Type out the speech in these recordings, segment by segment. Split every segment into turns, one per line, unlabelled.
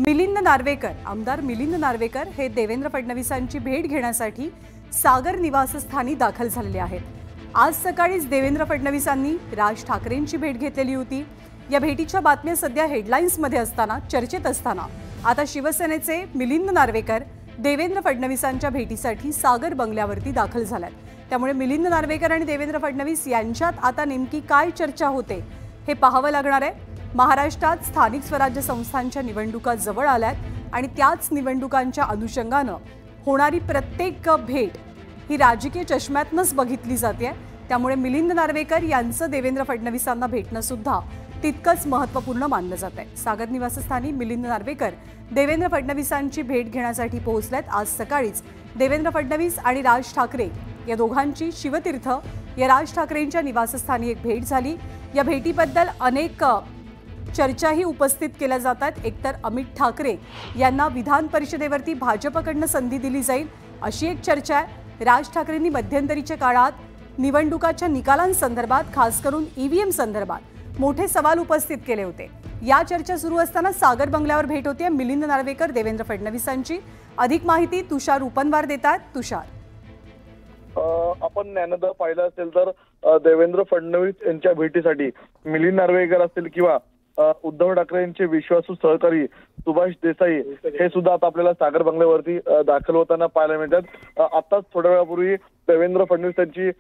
मिलिंद नार्वेकर आमदार मिलिंद नार्वेकर हे देवेंद्र फडणवीसांची भेट घेण्यासाठी सागर निवासस्थानी दाखल झालेले आहेत। आज सकाळीच देवेंद्र फडणवीसांनी राज ठाकरेंची भेट घेतलेली होती। या भेटीच्या बातम्या सध्या हेडलाईन्समध्ये असताना चर्चेत असताना आता शिवसेनेचे मिलिंद नार्वेकर देवेंद्र फडणवीसांच्या भेटीसाठी सागर बंगल्यावरती दाखल झालेत। त्यामुळे मिलिंद नार्वेकर आणि देवेंद्र फडणवीस यांच्यात आता नेमकी काय चर्चा होते हे पाहावं लागणार आहे। महाराष्ट्रात स्थानिक स्वराज्य संस्थांच्या निवडणुका जवळ आल्यात आणि त्याच निवडणुकांच्या अनुषंगाने होणारी प्रत्येक भेट ही राजकीय चष्म्यातूनच बघितली जाते। त्यामुळे मिलिंद नार्वेकर यांचं देवेंद्र फडणवीसांना भेटणं सुद्धा तितकंच महत्त्वपूर्ण मानलं जातंय। सागर निवासस्थानी मिलिंद नार्वेकर देवेंद्र फडणवीसांची भेट घेण्यासाठी पोहोचलेत। आज सकाळीच देवेंद्र फडणवीस आणि राज ठाकरे या दोघांची शिवतीर्थ या राज ठाकरेंच्या निवासस्थानी एक भेट झाली। या भेटीबद्दल अनेक चर्चाही उपस्थित केल्या जातात। एकतर अमित ठाकरे यांना विधान परिषदेवरती भाजपकडून संधी दिली जाईल अशी एक चर्चा आहे। राज ठाकरेंनी मध्यंतरीच्या काळात निवडणुकाच्या निकालांसंदर्भात खास करून ईव्हीएम संदर्भात मोठे सवाल उपस्थित केले होते। या चर्चा सुरू असताना सागर बंगल्यावर भेट होते मिलिंद नार्वेकर देवेंद्र फडणवीसांची। अधिक माहिती तुषार उपनवार देतात। तुषार,
आपण ज्ञानोदय पाहिलं असेल तर देवेंद्र फडणवीस यांच्या भेटीसाठी मिलिंद नार्वेकर असतील किंवा उद्धव ठाकरे यांचे विश्वासू सहकारी सुभाष देसाई हे सुद्धा आता आपल्याला सागर बंगल्यावरती दाखल होताना पाहायला मिळतात। आताच थोड्या वेळापूर्वी देवेंद्र फडणवीस यांची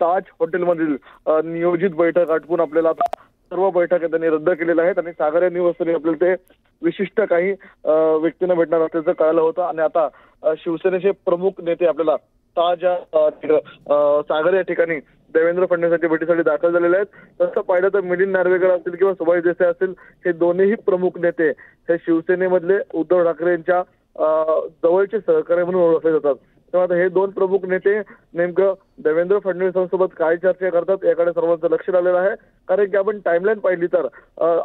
ताज हॉटेलमधील नियोजित बैठक आटपून आपल्याला आता सर्व बैठका त्यांनी रद्द केलेल्या आहेत आणि सागर या निवासस्थानी आपल्याला ते विशिष्ट काही व्यक्तींना भेटणार असल्याचं कळलं होतं आणि आता शिवसेनेचे प्रमुख नेते आपल्याला ताज सागर या ठिकाणी देवेंद्र फडणवीसांच्या भेटीसाठी दाखल झालेले आहेत। तसं पाहिलं तर मिलिंद नार्वेकर असतील किंवा सुभाष देसाई असतील हे दोन्ही प्रमुख नेते हे शिवसेनेमधले उद्धव ठाकरे यांच्या जवळचे सहकारी म्हणून ओळखले जातात। तेव्हा आता हे दोन प्रमुख नेते नेमकं देवेंद्र फडणवीसांसोबत काय चर्चा करतात याकडे सर्वांचं लक्ष लागलेलं आहे। कारण की आपण टाइमलाईन पाहिली तर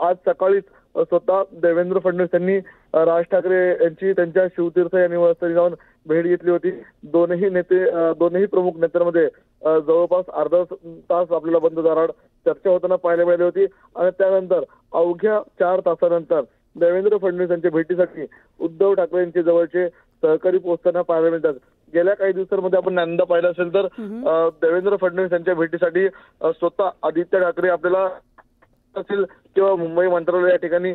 आज सकाळीच स्वतः देवेंद्र फडणवीस यांनी राज ठाकरे यांची त्यांच्या शिवतीर्थ या निवासस्थानी जाऊन भेट घेतली होती। दोन्ही प्रमुख नेत्यांमध्ये जवळपास अर्धा तास आपल्याला बंद दारात चर्चा होताना पाहायला मिळाली होती आणि त्यानंतर अवघ्या 4 तासानंतर देवेंद्र फडणवीस यांच्या भेटीसाठी उद्धव ठाकरे यांचे जवळचे सहकारी पोहोचताना पाहायला मिळतात। गेल्या काही दिवसांमध्ये आपण ज्ञानोदय पाहिलं असेल तर देवेंद्र फडणवीस यांच्या भेटीसाठी स्वतः आदित्य ठाकरे आपल्याला असेल किंवा मुंबई मंत्रालय या ठिकाणी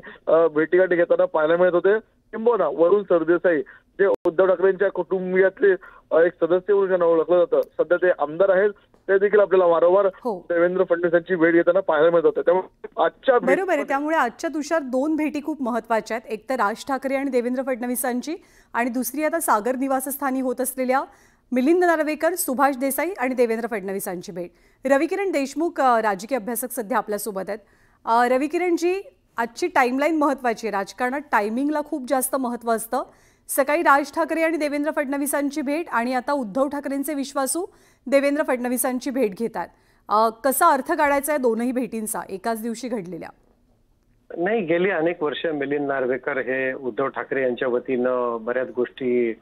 भेटीगाठी घेताना पाहायला मिळत होते। किंबहुना वरुण सरदेसाई जे उद्धव ठाकरेंच्या कुटुंबियातले एक सदस्य म्हणून ओळखलं जातं, सध्या ते आमदार आहेत, ते देखील आपल्याला वारंवार देवेंद्र फडणवीसांची भेट घेताना पाहायला मिळत होतं। त्यामुळे आजच्या
बरोबर आहे। त्यामुळे आजच्या तुषार दोन भेटी खूप महत्त्वाच्या आहेत। एक तर राज ठाकरे आणि देवेंद्र फडणवीसांची आणि दुसरी आता सागर निवासस्थानी होत असलेल्या मिलिंद नार्वेकर सुभाष देसाई आणि देवेंद्र फडणवीसांची भेट। रविकिरण देशमुख राजकीय अभ्यासक सध्या आपल्यासोबत आहेत। रविकिरणजी, आजची टाइमलाईन महत्त्वाची आहे। राजकारणात टायमिंगला खूप जास्त महत्त्व असतं। सकाळी राज ठाकरे आणि देवेंद्र फडणवीसांची भेट आणि आता उद्धव ठाकरेंचे विश्वासू देवेंद्र फडणवीसांची भेट घेतात। कसा अर्थ काढायचा आहे दोनही भेटींचा एकाच दिवशी घडलेल्या?
नाही, गेली अनेक वर्ष मिलिंद नार्वेकर हे उद्धव ठाकरे यांच्या वतीनं बऱ्याच गोष्टी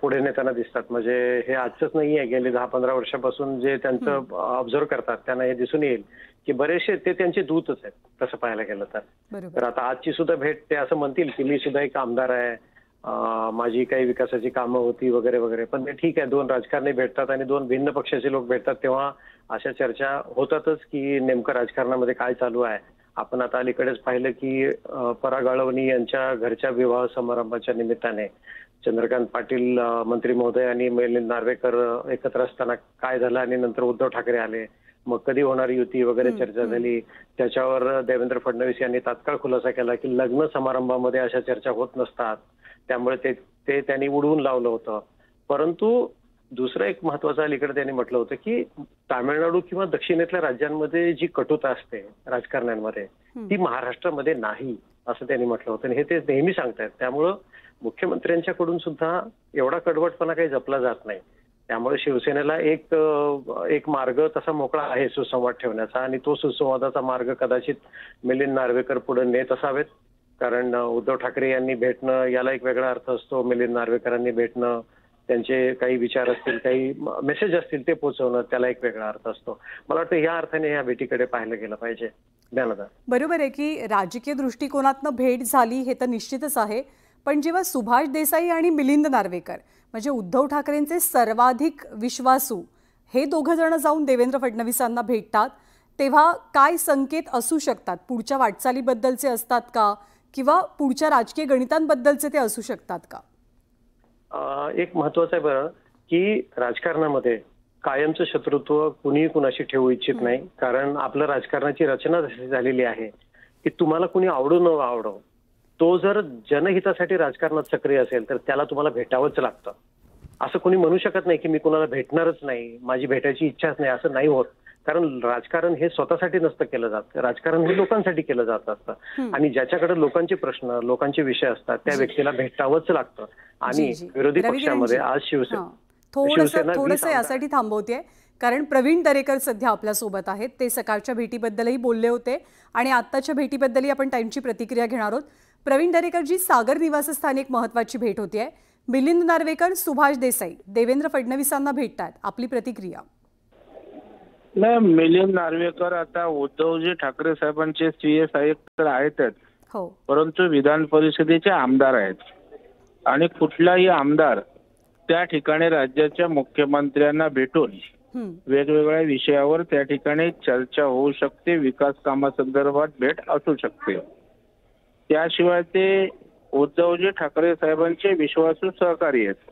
पुढे नेताना दिसतात। म्हणजे हे आजच नाहीये, गेले 10-15 वर्षापासून जे त्यांचं ऑब्झर्व्ह करतात त्यांना हे दिसून येईल की बरेचसे ते त्यांचे दूतच आहेत तसं पाहायला गेलं तर आता आजची सुद्धा भेट ते असं म्हणतील की मी सुद्धा एक आमदार आहे, माझी काही विकासाची कामं होती वगैरे वगैरे। पण ते ठीक आहे, दोन राजकारणी भेटतात आणि दोन भिन्न पक्षाचे लोक भेटतात तेव्हा अशा चर्चा होतातच की नेमकं राजकारणामध्ये काय चालू आहे। आपण आता अलीकडेच पाहिलं की पराग अळवणी यांच्या घरच्या विवाह समारंभाच्या निमित्ताने चंद्रकांत पाटील मंत्री महोदय आणि मिलिंद नार्वेकर एकत्र असताना काय झालं आणि नंतर उद्धव ठाकरे आले, मग कधी होणार युती वगैरे चर्चा झाली। त्याच्यावर देवेंद्र फडणवीस यांनी तात्काळ खुलासा केला की लग्न समारंभामध्ये अशा चर्चा होत नसतात, त्यामुळे ते त्यांनी उडवून लावलं होतं। परंतु दुसरं एक महत्वाचं अलीकडे त्यांनी म्हटलं होतं की तामिळनाडू किंवा दक्षिणेतल्या राज्यांमध्ये जी कटुता असते राजकारण्यांमध्ये ती महाराष्ट्रामध्ये नाही असं त्यांनी म्हटलं होतं आणि हे ते नेहमी सांगतायत। त्यामुळं मुख्यमंत्र्यांच्याकडून सुद्धा एवढा कडवटपणा काही जपला जात नाही। त्यामुळे शिवसेनेला एक मार्ग तसा मोकळा आहे सुसंवाद ठेवण्याचा आणि तो सुसंवादाचा मार्ग कदाचित मिलिंद नार्वेकर पुढे नेत असावेत। कारण उद्धव ठाकरे यांनी भेटणं याला एक वेगळा अर्थ असतो, मिलिंद नार्वेकरांनी भेटणं, त्यांचे काही विचार असतील, काही मेसेज असतील ते पोहोचवणं त्याला एक वेगळा अर्थ असतो। मला वाटतं या अर्थाने या भेटीकडे पाहिलं गेलं पाहिजे। ज्ञानदा.
बरोबर आहे की राजकीय दृष्टिकोनातनं भेट झाली हे तर निश्चितच आहे, पण जेव्हा सुभाष देसाई आणि मिलिंद नार्वेकर म्हणजे उद्धव ठाकरेंचे सर्वाधिक विश्वासू हे दोघं जण जाऊन देवेंद्र फडणवीसांना भेटतात, तेव्हा काय संकेत असू शकतात? पुढच्या वाटचालीबद्दलचे असतात का, किंवा पुढच्या राजकीय गणितांबद्दलचे ते असू शकतात का?
एक महत्वाचं आहे बरं, की राजकारणामध्ये कायमचं शत्रुत्व कुणीही कुणाशी ठेवू इच्छित नाही. कारण आपलं राजकारणाची रचना अशी झालेली आहे की तुम्हाला कुणी आवडो न आवडो, तो जर जनहितासाठी राजकारणात सक्रिय असेल तर त्याला तुम्हाला भेटावंच लागतं. असं कोणी म्हणू शकत नाही की मी कुणाला भेटणारच नाही, माझी भेटायची इच्छाच नाही, असं नाही होत. कारण राजकारण हे स्वतःसाठी नसतं केलं जात, राजकारण हे लोकांसाठी केलं जात असतं. आणि ज्याच्याकडे लोकांचे प्रश्न, लोकांचे विषय असतात त्या व्यक्तीला भेटावंच लागतं. आणि विरोधी पक्षामध्ये आज शिवसेना
थोडंसं यासाठी थांबवतेय, कारण प्रवीण दरेकर सध्या आपल्यासोबत आहेत. ते सकाळच्या भेटीबद्दलही बोलले होते आणि आत्ताच्या भेटीबद्दलही आपण त्यांची प्रतिक्रिया घेणार आहोत. प्रवीण दरेकरजी, सागर निवासस्थानी एक महत्त्वाची भेट होतीये. मिलिंद नार्वेकर, सुभाष देसाई देवेंद्र फडणवीसांना भेटतात, आपली प्रतिक्रिया?
नाही, मिलिंद नार्वेकर आता उद्धवजी ठाकरे साहेबांचे CS आयुक्त तर आहेतच,
हो,
परंतु विधान परिषदेचे आमदार आहेत. आणि कुठलाही आमदार त्या ठिकाणी राज्याच्या मुख्यमंत्र्यांना भेटून वेगवेगळ्या विषयावर त्या ठिकाणी चर्चा होऊ शकते, विकास कामासंदर्भात भेट असू शकते. त्याशिवाय ते उद्धवजी ठाकरे साहेबांचे विश्वासू सहकारी आहेत.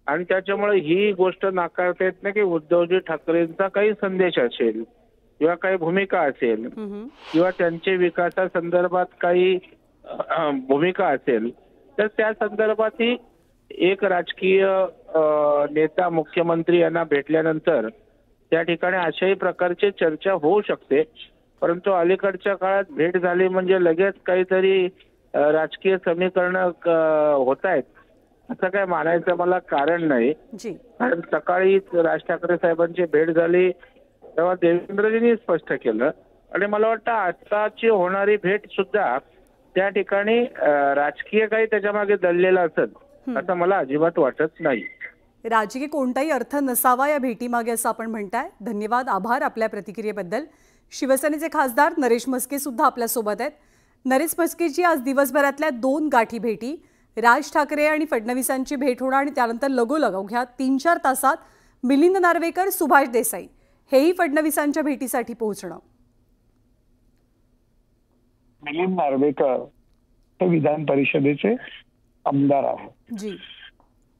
आणि त्याच्यामुळे ही गोष्ट नाकारता येत नाही की उद्धवजी ठाकरेंचा काही संदेश असेल किंवा काही भूमिका असेल किंवा त्यांचे विकासासंदर्भात काही भूमिका असेल तर त्या संदर्भातही एक राजकीय नेता मुख्यमंत्री यांना भेटल्यानंतर त्या ठिकाणी अशाही प्रकारची चर्चा होऊ शकते. परंतु अलीकडच्या काळात भेट झाली म्हणजे लगेच काहीतरी राजकीय समीकरण होत आहेत असं काय मानायचं मला कारण नाही. कारण सकाळी राज ठाकरे साहेबांची भेट झाली तेव्हा देवेंद्रजींनी स्पष्ट केलं आणि मला वाटतं आताची होणारी भेट सुद्धा त्या ठिकाणी राजकीय काही त्याच्यामागे दडलेला असेल असं मला अजिबात वाटत नाही.
राजकीय कोणताही अर्थ नसावा या भेटीमागे असं आपण म्हणताय. धन्यवाद, आभार आपल्या प्रतिक्रियेबद्दल. शिवसेनेचे खासदार नरेश म्हस्के सुद्धा आपल्यासोबत आहेत. नरेश म्हस्केजी, आज दिवसभरातल्या 2 गाठी भेटी, राज ठाकरे आणि फडणवीसांची भेट होणार आणि त्यानंतर लगोलग अवघ्या 3-4 तासात मिलिंद नार्वेकर, सुभाष देसाई हेही फडणवीसांच्या भेटीसाठी पोहोचणं.
मिलिंद नार्वेकर हे विधान परिषदेचे आमदार आहेत
जी,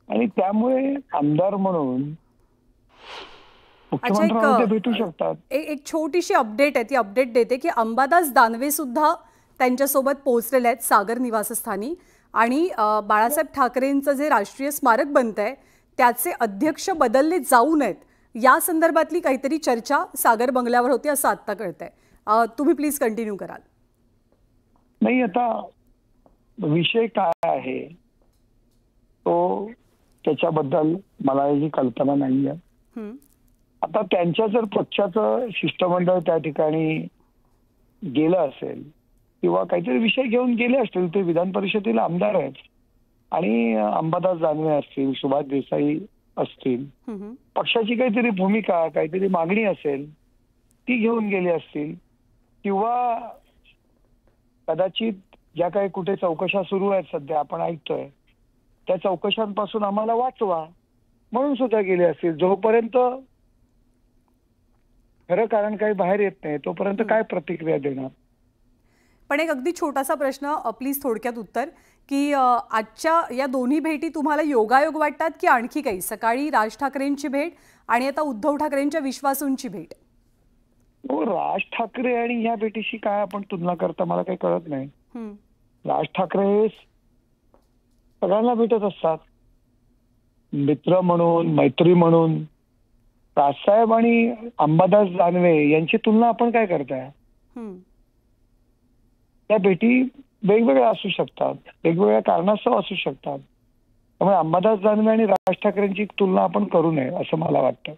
आणि त्यामुळे आमदार म्हणून मुख्यमंत्र्यांना भेटू शकतात.
एक छोटीशी अपडेट आहे, ती अपडेट देते की अंबादास दानवे सुद्धा त्यांच्यासोबत पोहोचलेले आहेत सागर निवासस्थानी. आणि बाळासाहेब ठाकरेंचं जे राष्ट्रीय स्मारक बनतंय त्याचे अध्यक्ष बदलले जाऊ नयेत या संदर्भातली काहीतरी चर्चा सागर बंगल्यावर होती असं आत्ता कळतंय. तुम्ही प्लीज कंटिन्यू कराल?
नाही, आता विषय काय आहे तो त्याच्याबद्दल मला याची कल्पना नाही आहे. आता त्यांच्या जर पक्षाचं शिष्टमंडळ त्या ठिकाणी गेलं असेल किंवा काहीतरी विषय घेऊन गेले असतील, ते विधान परिषदेला आमदार आहेत आणि अंबादास दानवे असतील, सुभाष देसाई असतील, पक्षाची काहीतरी भूमिका, काहीतरी मागणी असेल ती घेऊन गेले असतील किंवा कदाचित ज्या काही कुठे चौकशा सुरू आहेत सध्या आपण ऐकतोय त्या चौकशांपासून आम्हाला वाचवा म्हणून सुद्धा गेले असतील. जोपर्यंत खरं कारण काही बाहेर येत नाही तोपर्यंत काय प्रतिक्रिया देणार?
पण एक अगदी छोटासा प्रश्न, प्लीज थोडक्यात उत्तर, की आजच्या या दोन्ही भेटी तुम्हाला योगायोग वाटतात की आणखी काही? सकाळी राज ठाकरेंची भेट आणि आता उद्धव ठाकरेंच्या विश्वासूंची भेट.
राज ठाकरे आणि ह्या भेटीशी काय आपण तुलना करता मला काही कळत नाही. राज ठाकरे सगळ्यांना भेटत असतात, मित्र म्हणून, मैत्री म्हणून. राजसाहेब आणि अंबादास दानवे यांची तुलना आपण काय करताय? त्या भेटी वेगवेगळ्या असू शकतात, वेगवेगळ्या कारणास्तव असू शकतात. त्यामुळे अंबादास दानवे आणि राज ठाकरेंची तुलना आपण करू नये असं मला वाटतं.